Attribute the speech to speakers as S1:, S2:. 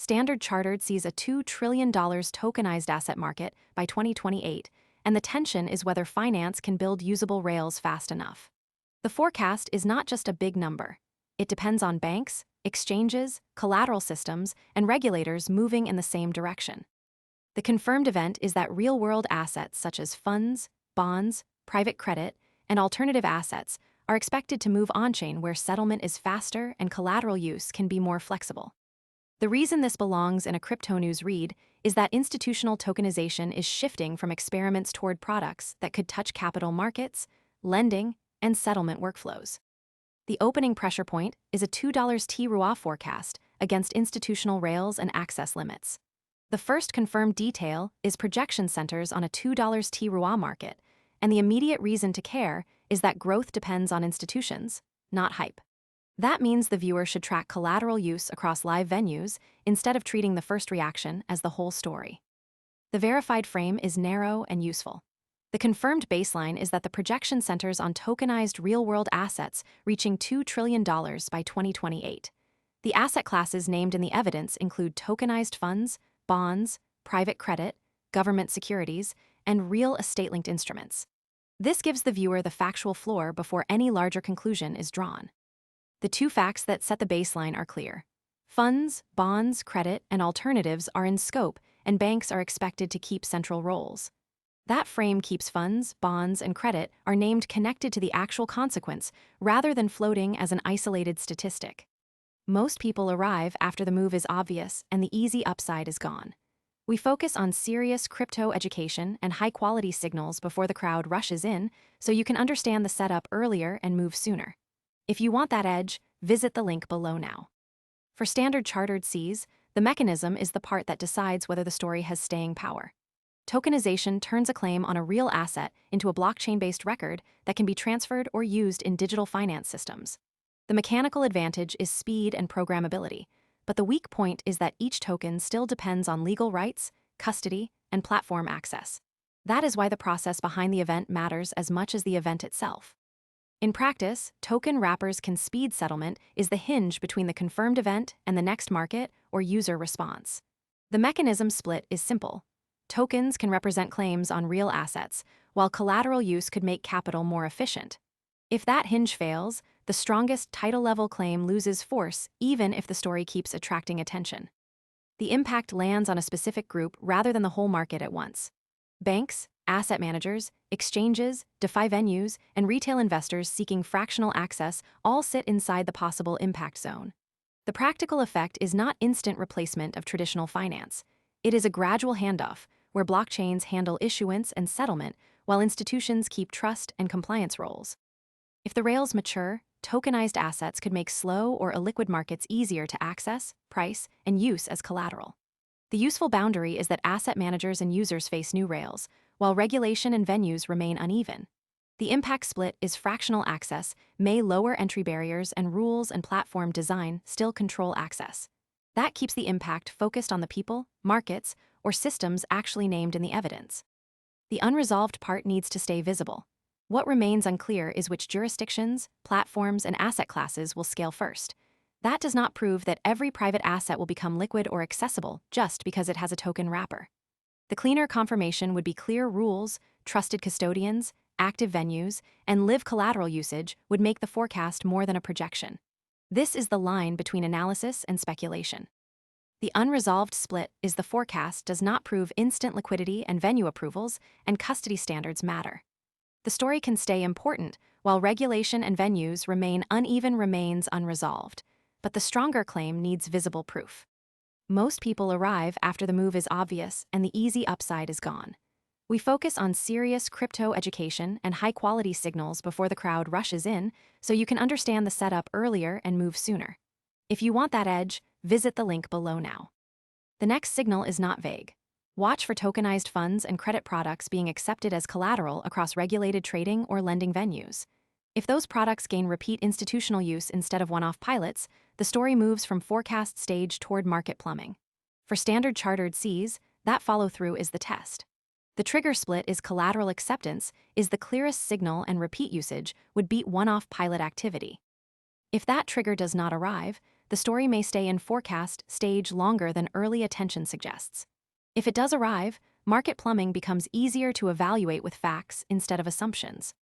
S1: Standard Chartered sees a $2 trillion tokenized asset market by 2028, and the tension is whether finance can build usable rails fast enough. The forecast is not just a big number. It depends on banks, exchanges, collateral systems, and regulators moving in the same direction. The confirmed event is that real-world assets such as funds, bonds, private credit, and alternative assets are expected to move on-chain where settlement is faster and collateral use can be more flexible. The reason this belongs in a crypto news read is that institutional tokenization is shifting from experiments toward products that could touch capital markets, lending, and settlement workflows. The opening pressure point is a $2 TRWA forecast against institutional rails and access limits. The first confirmed detail is projection centers on a $2 TRWA market, and the immediate reason to care is that growth depends on institutions, not hype. That means the viewer should track collateral use across live venues instead of treating the first reaction as the whole story. The verified frame is narrow and useful. The confirmed baseline is that the projection centers on tokenized real-world assets reaching $2 trillion by 2028. The asset classes named in the evidence include tokenized funds, bonds, private credit, government securities, and real estate-linked instruments. This gives the viewer the factual floor before any larger conclusion is drawn. The two facts that set the baseline are clear. Funds, bonds, credit, and alternatives are in scope, and banks are expected to keep central roles. That frame keeps funds, bonds, and credit are named connected to the actual consequence rather than floating as an isolated statistic. Most people arrive after the move is obvious and the easy upside is gone. We focus on serious crypto education and high-quality signals before the crowd rushes in, so you can understand the setup earlier and move sooner. If you want that edge, visit the link below now. For Standard Chartered Cs, the mechanism is the part that decides whether the story has staying power. Tokenization turns a claim on a real asset into a blockchain-based record that can be transferred or used in digital finance systems. The mechanical advantage is speed and programmability, but the weak point is that each token still depends on legal rights, custody, and platform access. That is why the process behind the event matters as much as the event itself. In practice, token wrappers can speed settlement is the hinge between the confirmed event and the next market or user response. The mechanism split is simple. Tokens can represent claims on real assets, while collateral use could make capital more efficient. If that hinge fails, the strongest title-level claim loses force even if the story keeps attracting attention. The impact lands on a specific group rather than the whole market at once. Banks, asset managers, exchanges, DeFi venues, and retail investors seeking fractional access all sit inside the possible impact zone. The practical effect is not instant replacement of traditional finance. It is a gradual handoff, where blockchains handle issuance and settlement while institutions keep trust and compliance roles. If the rails mature, tokenized assets could make slow or illiquid markets easier to access, price, and use as collateral. The useful boundary is that asset managers and users face new rails, while regulation and venues remain uneven. The impact split is fractional access may lower entry barriers, and rules and platform design still control access. That keeps the impact focused on the people, markets, or systems actually named in the evidence. The unresolved part needs to stay visible. What remains unclear is which jurisdictions, platforms, and asset classes will scale first. That does not prove that every private asset will become liquid or accessible just because it has a token wrapper. The cleaner confirmation would be clear rules, trusted custodians, active venues, and live collateral usage would make the forecast more than a projection. This is the line between analysis and speculation. The unresolved split is the forecast does not prove instant liquidity and venue approvals, and custody standards matter. The story can stay important, while regulation and venues remains unresolved, but the stronger claim needs visible proof. Most people arrive after the move is obvious and the easy upside is gone. We focus on serious crypto education and high-quality signals before the crowd rushes in, so you can understand the setup earlier and move sooner. If you want that edge, visit the link below now. The next signal is not vague. Watch for tokenized funds and credit products being accepted as collateral across regulated trading or lending venues. If those products gain repeat institutional use instead of one-off pilots, the story moves from forecast stage toward market plumbing. For Standard Chartered Cs, that follow-through is the test. The trigger split is collateral acceptance is the clearest signal, and repeat usage would beat one-off pilot activity. If that trigger does not arrive, the story may stay in forecast stage longer than early attention suggests. If it does arrive, market plumbing becomes easier to evaluate with facts instead of assumptions.